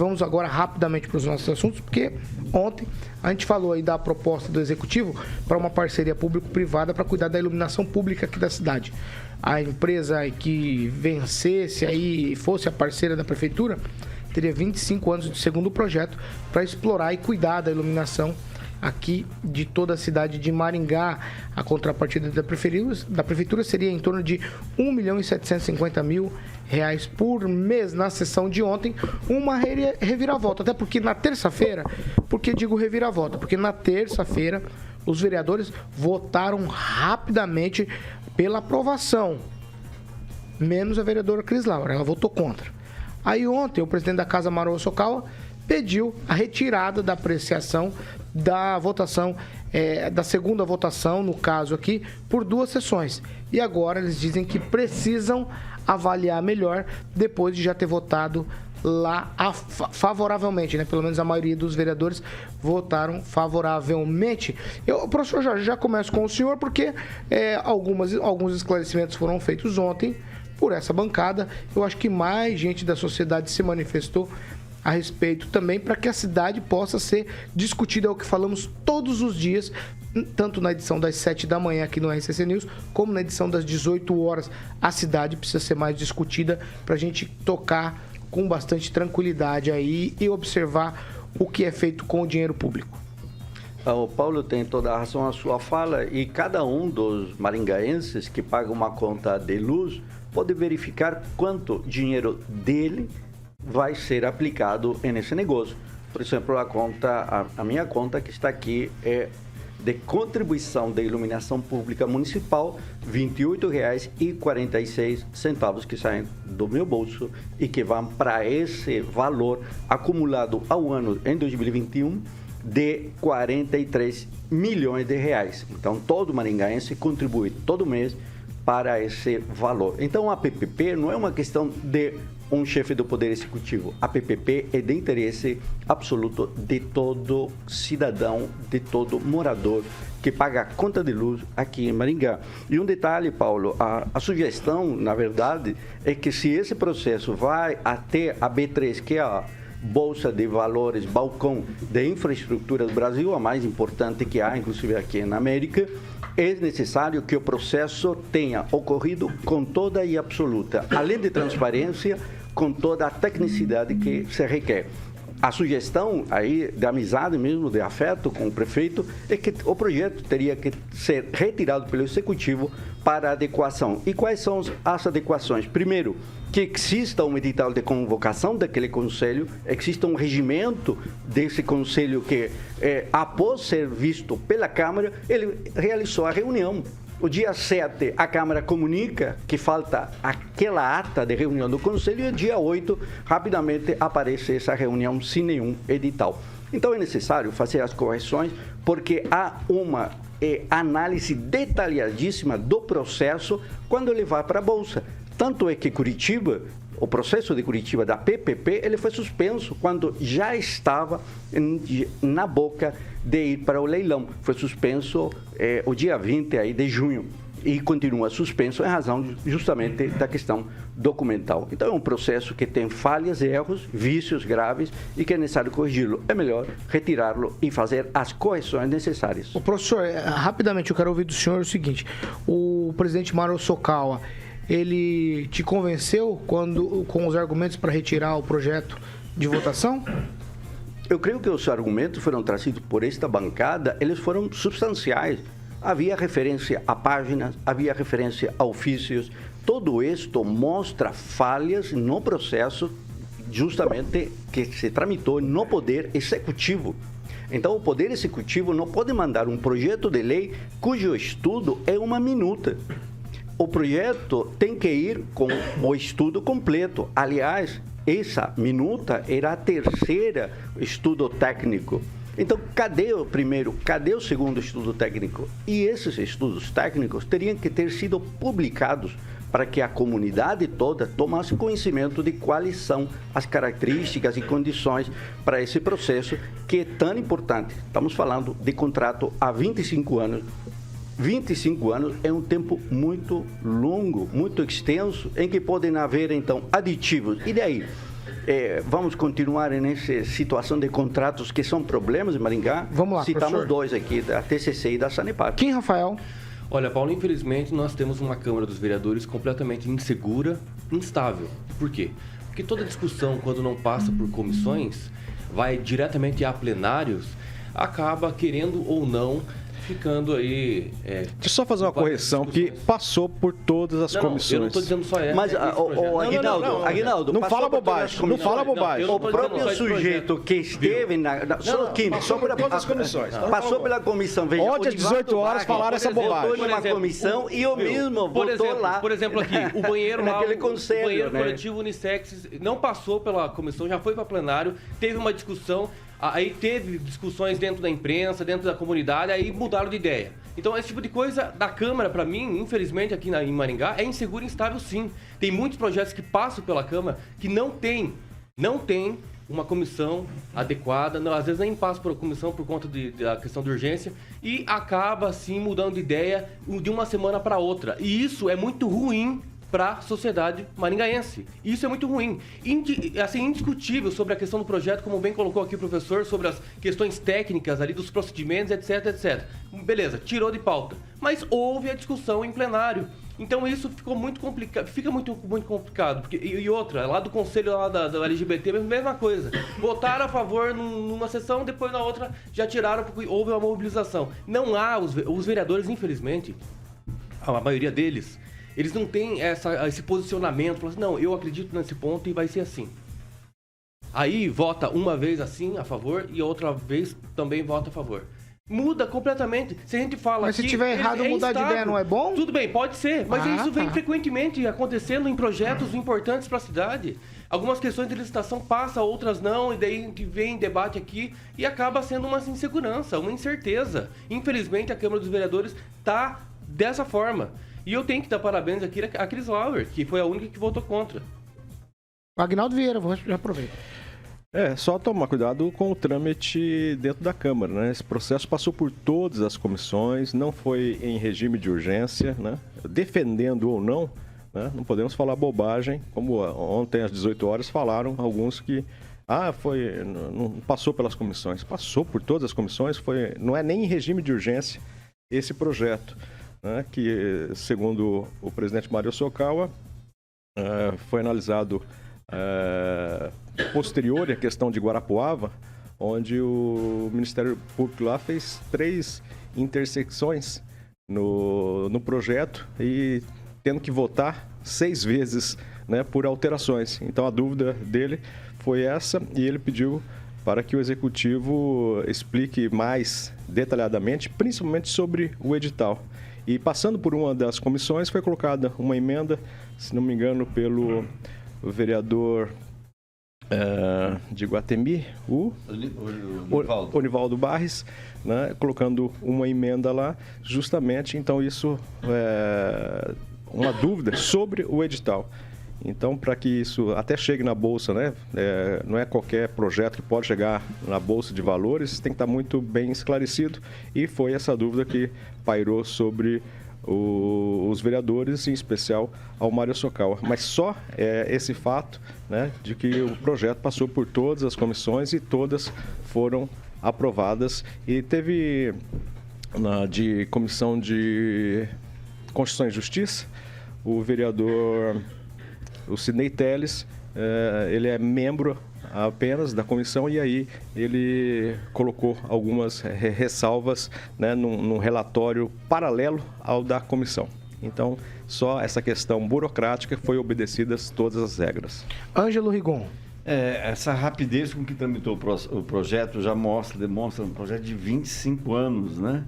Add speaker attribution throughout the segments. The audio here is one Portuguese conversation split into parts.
Speaker 1: Vamos agora rapidamente para os nossos assuntos, porque ontem a gente falou aí da proposta do Executivo para uma parceria público-privada para cuidar da iluminação pública aqui da cidade. A empresa que vencesse aí e fosse a parceira da Prefeitura teria 25 anos de segundo projeto para explorar e cuidar da iluminação aqui de toda a cidade de Maringá. A contrapartida da prefeitura seria em torno de R$ 1.750.000 por mês. Na sessão de ontem, uma reviravolta, até porque na terça-feira, por que digo reviravolta? Porque na terça-feira os vereadores votaram rapidamente pela aprovação, menos a vereadora Cris Laura, ela votou contra. Aí ontem o presidente da Casa, Mauro Sokawa, pediu a retirada da apreciação da votação, da segunda votação, no caso aqui, por 2 sessões. E agora eles dizem que precisam avaliar melhor depois de já ter votado lá favoravelmente, né? Pelo menos a maioria dos vereadores votaram favoravelmente. Professor Jorge, já começo com o senhor, porque alguns esclarecimentos foram feitos ontem por essa bancada. Eu acho que mais gente da sociedade se manifestou a respeito também, para que a cidade possa ser discutida, é o que falamos todos os dias, tanto na edição das 7 da manhã aqui no RCC News, como na edição das 18 horas. A cidade precisa ser mais discutida para a gente tocar com bastante tranquilidade aí e observar o que é feito com o dinheiro público.
Speaker 2: O Paulo tem toda a razão na sua fala, e cada um dos maringaenses que paga uma conta de luz pode verificar quanto dinheiro dele vai ser aplicado nesse negócio. Por exemplo, a minha conta que está aqui é de contribuição de iluminação pública municipal, R$ 28,46 que saem do meu bolso e que vão para esse valor acumulado ao ano em 2021 de R$ 43 milhões. Então, todo maringaense contribui todo mês para esse valor. Então, a PPP não é uma questão de um chefe do Poder Executivo. A PPP é de interesse absoluto de todo cidadão, de todo morador que paga a conta de luz aqui em Maringá. E um detalhe, Paulo, a sugestão, na verdade, é que se esse processo vai até a B3, que é a Bolsa de Valores, balcão de infraestrutura do Brasil, a mais importante que há, inclusive aqui na América, é necessário que o processo tenha ocorrido com toda e absoluta, além de transparência, com toda a tecnicidade que se requer. A sugestão aí de amizade mesmo, de afeto com o prefeito, é que o projeto teria que ser retirado pelo Executivo para adequação. E quais são as adequações? Primeiro, que exista um edital de convocação daquele conselho, exista um regimento desse conselho que, após ser visto pela Câmara, ele realizou a reunião. O dia 7, a Câmara comunica que falta aquela ata de reunião do Conselho e o dia 8, rapidamente aparece essa reunião sem nenhum edital. Então é necessário fazer as correções, porque há uma análise detalhadíssima do processo quando ele vai para a Bolsa. Tanto é que Curitiba, o processo de Curitiba da PPP, ele foi suspenso quando já estava na boca de ir para o leilão. Foi suspenso o dia 20 aí de junho e continua suspenso em razão justamente da questão documental. Então é um processo que tem falhas, erros, vícios graves e que é necessário corrigi-lo. É melhor retirá-lo e fazer as correções necessárias.
Speaker 1: O professor, rapidamente eu quero ouvir do senhor o seguinte: o presidente Mauro Sokawa, ele te convenceu com os argumentos para retirar o projeto de votação?
Speaker 2: Eu creio que os argumentos foram trazidos por esta bancada, eles foram substanciais. Havia referência a páginas, havia referência a ofícios. Todo isto mostra falhas no processo justamente que se tramitou no Poder Executivo. Então, o Poder Executivo não pode mandar um projeto de lei cujo estudo é uma minuta. O projeto tem que ir com o estudo completo. Aliás, essa minuta era a terceira estudo técnico. Então, cadê o primeiro, cadê o segundo estudo técnico? E esses estudos técnicos teriam que ter sido publicados para que a comunidade toda tomasse conhecimento de quais são as características e condições para esse processo que é tão importante. Estamos falando de contrato há 25 anos. 25 anos é um tempo muito longo, muito extenso, em que podem haver, então, aditivos. E daí? vamos continuar nessa situação de contratos que são problemas em Maringá?
Speaker 1: Vamos lá,
Speaker 2: citamos
Speaker 1: professor.
Speaker 2: dois aqui, da TCC e da Sanepar.
Speaker 1: Quem, Rafael?
Speaker 3: Olha, Paulo, infelizmente nós temos uma Câmara dos Vereadores completamente insegura, instável. Por quê? Porque toda discussão, quando não passa por comissões, vai diretamente a plenários, acaba querendo ou não ficando aí...
Speaker 4: Deixa eu só fazer uma correção, que passou por todas as comissões.
Speaker 3: Eu não estou dizendo só essa.
Speaker 2: Mas, Aguinaldo,
Speaker 4: não fala bobagem, não fala bobagem.
Speaker 2: O próprio sujeito que esteve
Speaker 4: passou por todas as comissões.
Speaker 2: Passou pela comissão. Veja,
Speaker 4: ontem às 18 horas falaram essa bobagem.
Speaker 2: Votou numa comissão e eu mesmo votou lá.
Speaker 3: Por exemplo, aqui, o banheiro lá,
Speaker 2: naquele conselho,
Speaker 3: o banheiro
Speaker 2: né?
Speaker 3: coletivo unissex não passou pela comissão, já foi para plenário, teve uma discussão. Aí teve discussões dentro da imprensa, dentro da comunidade, aí mudaram de ideia. Então, esse tipo de coisa da Câmara, para mim, infelizmente, aqui em Maringá, é inseguro e instável, sim. Tem muitos projetos que passam pela Câmara que não tem uma comissão adequada, às vezes nem passa por comissão por conta da questão de urgência, e acaba, assim, mudando de ideia de uma semana para outra. E isso é muito ruim para a sociedade maringaense. Isso é muito ruim. Assim, indiscutível sobre a questão do projeto, como bem colocou aqui o professor, sobre as questões técnicas ali dos procedimentos, etc, etc. Beleza, tirou de pauta. Mas houve a discussão em plenário. Então isso ficou muito complicado, fica muito complicado. Porque, e outra, lá do conselho lá da LGBT, mesma coisa. Votaram a favor numa sessão, depois na outra já tiraram porque houve uma mobilização. Não há, os vereadores, infelizmente, a maioria deles, eles não têm esse posicionamento, falam assim, não, eu acredito nesse ponto e vai ser assim. Aí vota uma vez assim, a favor, e outra vez também vota a favor. Muda completamente. Se a gente fala
Speaker 1: mas se tiver errado, mudar de ideia não é bom?
Speaker 3: Tudo bem, pode ser, mas isso vem frequentemente acontecendo em projetos importantes para a cidade. Algumas questões de licitação passam, outras não, e daí a gente vem debate aqui e acaba sendo uma insegurança, uma incerteza. Infelizmente, a Câmara dos Vereadores está dessa forma. E eu tenho que dar parabéns aqui a Cris Lauer, que foi a única que votou contra.
Speaker 1: Aguinaldo Vieira, já aproveito.
Speaker 4: Só tomar cuidado com o trâmite dentro da Câmara, né? Esse processo passou por todas as comissões, não foi em regime de urgência, né? Defendendo ou não, né? Não podemos falar bobagem, como ontem às 18 horas falaram alguns que não passou pelas comissões. Passou por todas as comissões, não é nem em regime de urgência esse projeto, né? Que, segundo o presidente Mário Sokawa, foi analisado posterior à questão de Guarapuava, onde o Ministério Público lá fez 3 intersecções no projeto e tendo que votar 6 vezes, né, por alterações. Então a dúvida dele foi essa e ele pediu para que o Executivo explique mais detalhadamente, principalmente sobre o edital. E passando por uma das comissões foi colocada uma emenda, se não me engano, pelo vereador de Guatemi, Onivaldo Barres, né, colocando uma emenda lá, justamente, então isso é uma dúvida sobre o edital. Então, para que isso até chegue na Bolsa, né, não é qualquer projeto que pode chegar na Bolsa de Valores, tem que estar muito bem esclarecido, e foi essa dúvida que pairou sobre os vereadores, em especial ao Mário Sokawa. Mas só esse fato, né, de que o projeto passou por todas as comissões e todas foram aprovadas. E teve de Comissão de Constituição e Justiça, o vereador, o Sidney Telles, ele é membro apenas da comissão e aí ele colocou algumas ressalvas, né, num relatório paralelo ao da comissão. Então, só essa questão burocrática foi obedecidas todas as regras.
Speaker 1: Ângelo Rigon.
Speaker 5: Essa rapidez com que tramitou o projeto já demonstra um projeto de 25 anos, né?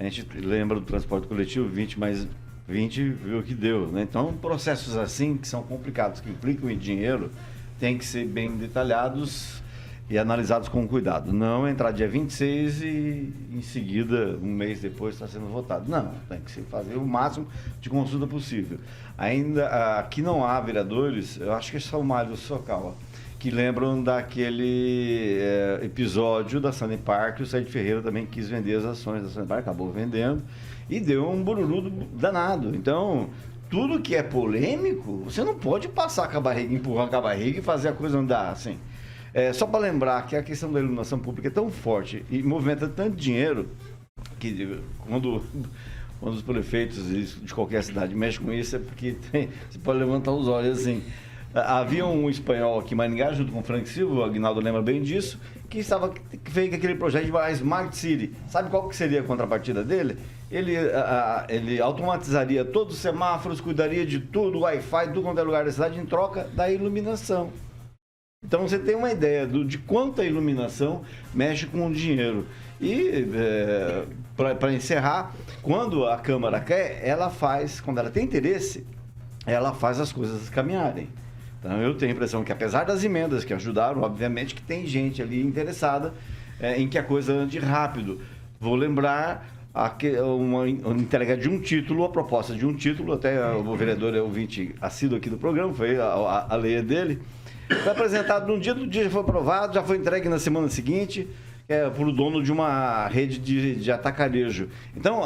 Speaker 5: A gente lembra do transporte coletivo, 20 mais 20 viu o que deu, né? Então, processos assim, que são complicados, que implicam em dinheiro, tem que ser bem detalhados e analisados com cuidado. Não entrar dia 26 e em seguida, um mês depois, está sendo votado. Não, tem que fazer o máximo de consulta possível. Ainda aqui não há vereadores, eu acho que é só o Mário Sokawa, que lembram daquele episódio da Sanepar, que o Sérgio Ferreira também quis vender as ações da Sanepar, acabou vendendo e deu um bururu danado. Então, tudo que é polêmico, você não pode passar com a barriga, empurrar com a barriga e fazer a coisa andar assim. Só para lembrar que a questão da iluminação pública é tão forte e movimenta tanto dinheiro que quando os prefeitos de qualquer cidade mexem com isso é porque você pode levantar os olhos assim. Havia um espanhol aqui em Maringá, junto com o Frank Silva, o Aguinaldo lembra bem disso, que fez aquele projeto de Smart City. Sabe qual que seria a contrapartida dele? Ele automatizaria todos os semáforos, cuidaria de tudo, Wi-Fi, tudo quanto é lugar da cidade, em troca da iluminação. Então você tem uma ideia de quanto a iluminação mexe com o dinheiro. E para encerrar, quando a Câmara quer, quando ela tem interesse, ela faz as coisas caminharem. Então eu tenho a impressão que, apesar das emendas que ajudaram, obviamente que tem gente ali interessada em que a coisa ande rápido. Vou lembrar uma entrega de um título, a proposta de um título, até o vereador é ouvinte assíduo aqui do programa, foi a lei dele. Foi apresentado num dia, do dia foi aprovado, já foi entregue na semana seguinte por o dono de uma rede de atacarejo. Então,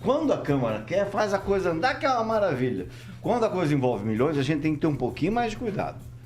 Speaker 5: quando a Câmara quer, faz a coisa andar, que é uma maravilha. Quando a coisa envolve milhões, a gente tem que ter um pouquinho mais de cuidado.